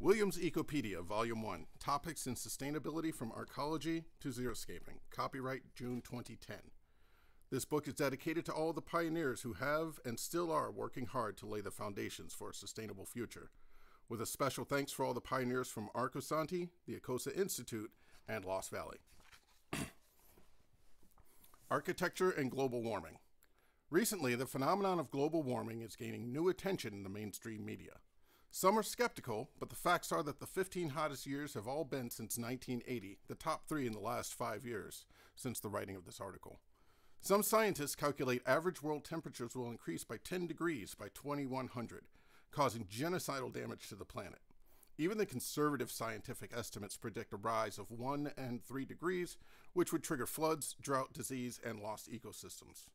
Williams Ecopedia, Volume 1, Topics in Sustainability from Arcology to Xeriscaping, copyright June 2010. This book is dedicated to all the pioneers who have and still are working hard to lay the foundations for a sustainable future, with a special thanks for all the pioneers from Arcosanti, the Acosa Institute, and Lost Valley. Architecture and global warming. Recently, the phenomenon of global warming is gaining new attention in the mainstream media. Some are skeptical, but the facts are that the 15 hottest years have all been since 1980, the top 3 in the last 5 years, since the writing of this article. Some scientists calculate average world temperatures will increase by 10 degrees by 2100, causing genocidal damage to the planet. Even the conservative scientific estimates predict a rise of 1 and 3 degrees, which would trigger floods, drought, disease, and lost ecosystems.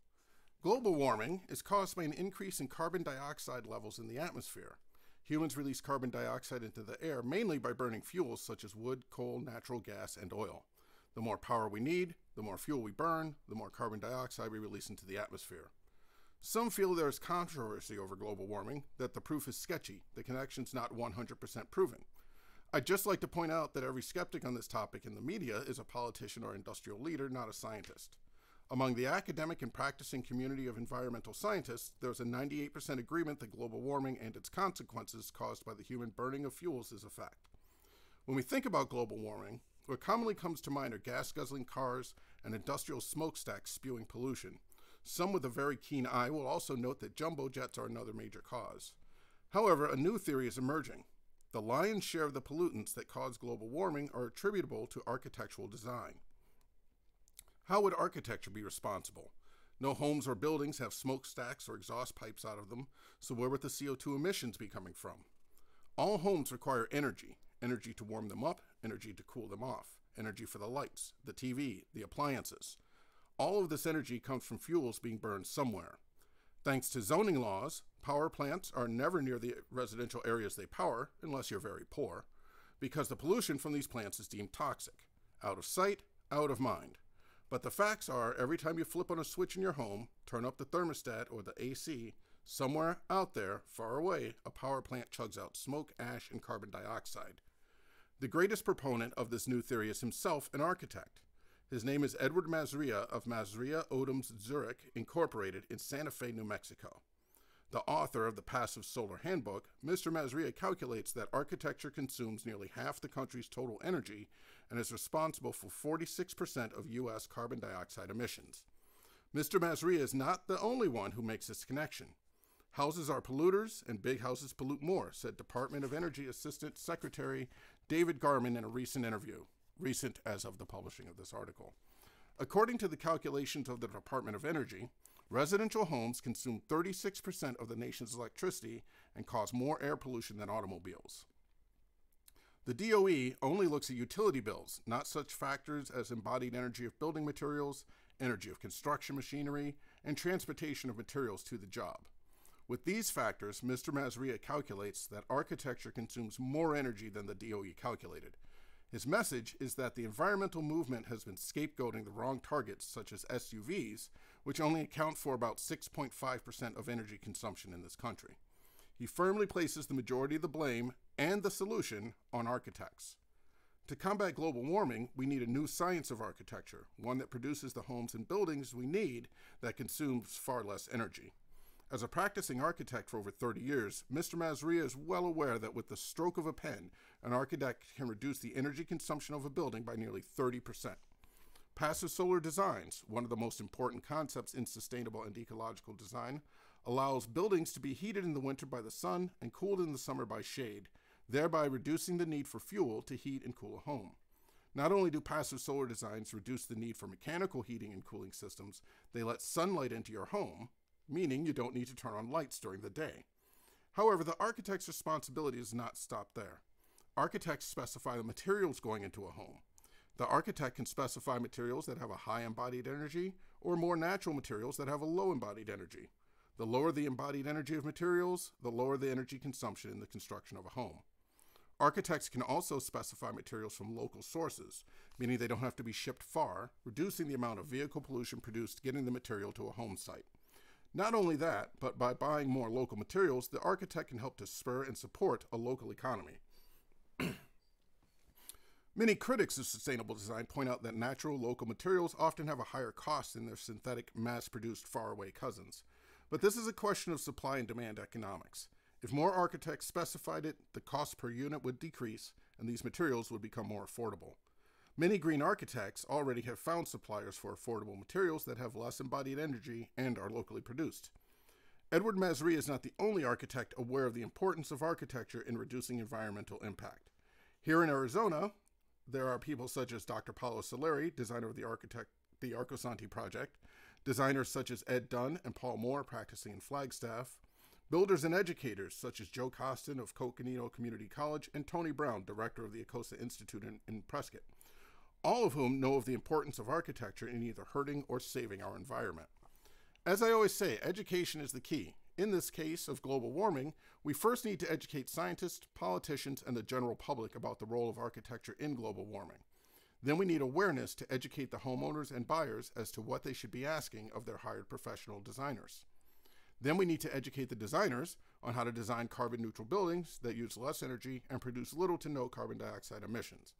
Global warming is caused by an increase in carbon dioxide levels in the atmosphere. Humans release carbon dioxide into the air mainly by burning fuels such as wood, coal, natural gas, and oil. The more power we need, the more fuel we burn, the more carbon dioxide we release into the atmosphere. Some feel there is controversy over global warming, that the proof is sketchy, the connection's not 100% proven. I'd just like to point out that every skeptic on this topic in the media is a politician or industrial leader, not a scientist. Among the academic and practicing community of environmental scientists, there's a 98% agreement that global warming and its consequences caused by the human burning of fuels is a fact. When we think about global warming, what commonly comes to mind are gas-guzzling cars and industrial smokestacks spewing pollution. Some with a very keen eye will also note that jumbo jets are another major cause. However, a new theory is emerging. The lion's share of the pollutants that cause global warming are attributable to architectural design. How would architecture be responsible? No homes or buildings have smokestacks or exhaust pipes out of them, so where would the CO2 emissions be coming from? All homes require energy. Energy to warm them up, energy to cool them off, energy for the lights, the TV, the appliances. All of this energy comes from fuels being burned somewhere. Thanks to zoning laws, power plants are never near the residential areas they power, unless you're very poor, because the pollution from these plants is deemed toxic. Out of sight, out of mind. But the facts are, every time you flip on a switch in your home, turn up the thermostat or the AC, somewhere out there, far away, a power plant chugs out smoke, ash, and carbon dioxide. The greatest proponent of this new theory is himself an architect. His name is Edward Masria of Masria Odoms Zurich, Incorporated in Santa Fe, New Mexico. The author of the Passive Solar Handbook, Mr. Masria calculates that architecture consumes nearly half the country's total energy and is responsible for 46% of U.S. carbon dioxide emissions. Mr. Masria is not the only one who makes this connection. Houses are polluters, and big houses pollute more, said Department of Energy Assistant Secretary David Garman in a recent interview, recent as of the publishing of this article. According to the calculations of the Department of Energy, residential homes consume 36% of the nation's electricity and cause more air pollution than automobiles. The DOE only looks at utility bills, not such factors as embodied energy of building materials, energy of construction machinery, and transportation of materials to the job. With these factors, Mr. Masria calculates that architecture consumes more energy than the DOE calculated. His message is that the environmental movement has been scapegoating the wrong targets, such as SUVs, which only account for about 6.5% of energy consumption in this country. He firmly places the majority of the blame and the solution on architects. To combat global warming, we need a new science of architecture, one that produces the homes and buildings we need that consumes far less energy. As a practicing architect for over 30 years, Mr. Masria is well aware that with the stroke of a pen, an architect can reduce the energy consumption of a building by nearly 30%. Passive solar designs, one of the most important concepts in sustainable and ecological design, allows buildings to be heated in the winter by the sun and cooled in the summer by shade, thereby reducing the need for fuel to heat and cool a home. Not only do passive solar designs reduce the need for mechanical heating and cooling systems, they let sunlight into your home, meaning you don't need to turn on lights during the day. However, the architect's responsibility does not stop there. Architects specify the materials going into a home. The architect can specify materials that have a high embodied energy or more natural materials that have a low embodied energy. The lower the embodied energy of materials, the lower the energy consumption in the construction of a home. Architects can also specify materials from local sources, meaning they don't have to be shipped far, reducing the amount of vehicle pollution produced getting the material to a home site. Not only that, but by buying more local materials, the architect can help to spur and support a local economy. Many critics of sustainable design point out that natural, local materials often have a higher cost than their synthetic, mass-produced, faraway cousins. But this is a question of supply and demand economics. If more architects specified it, the cost per unit would decrease, and these materials would become more affordable. Many green architects already have found suppliers for affordable materials that have less embodied energy and are locally produced. Edward Masria is not the only architect aware of the importance of architecture in reducing environmental impact. Here in Arizona, there are people such as Dr. Paolo Soleri, designer of the Arcosanti project, designers such as Ed Dunn and Paul Moore practicing in Flagstaff, builders and educators such as Joe Costin of Coconino Community College and Tony Brown, director of the Acosta Institute in Prescott, all of whom know of the importance of architecture in either hurting or saving our environment. As I always say, education is the key. In this case of global warming, we first need to educate scientists, politicians, and the general public about the role of architecture in global warming. Then we need awareness to educate the homeowners and buyers as to what they should be asking of their hired professional designers. Then we need to educate the designers on how to design carbon-neutral buildings that use less energy and produce little to no carbon dioxide emissions.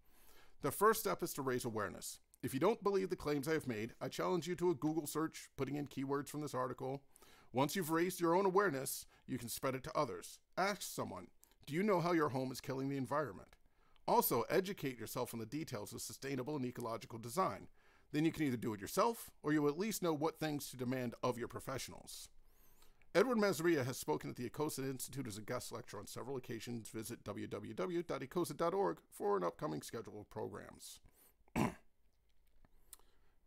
The first step is to raise awareness. If you don't believe the claims I have made, I challenge you to a Google search, putting in keywords from this article. Once you've raised your own awareness, you can spread it to others. Ask someone, do you know how your home is killing the environment? Also, educate yourself on the details of sustainable and ecological design. Then you can either do it yourself, or you will at least know what things to demand of your professionals. Edward Masria has spoken at the Acosta Institute as a guest lecturer on several occasions. Visit www.acosta.org for an upcoming schedule of programs.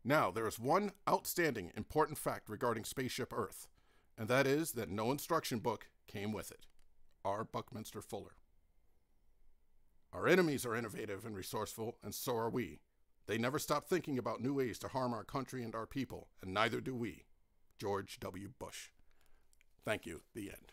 Now, there is one outstanding important fact regarding Spaceship Earth, and that is that no instruction book came with it. R. Buckminster Fuller. Our enemies are innovative and resourceful, and so are we. They never stop thinking about new ways to harm our country and our people, and neither do we. George W. Bush. Thank you. The end.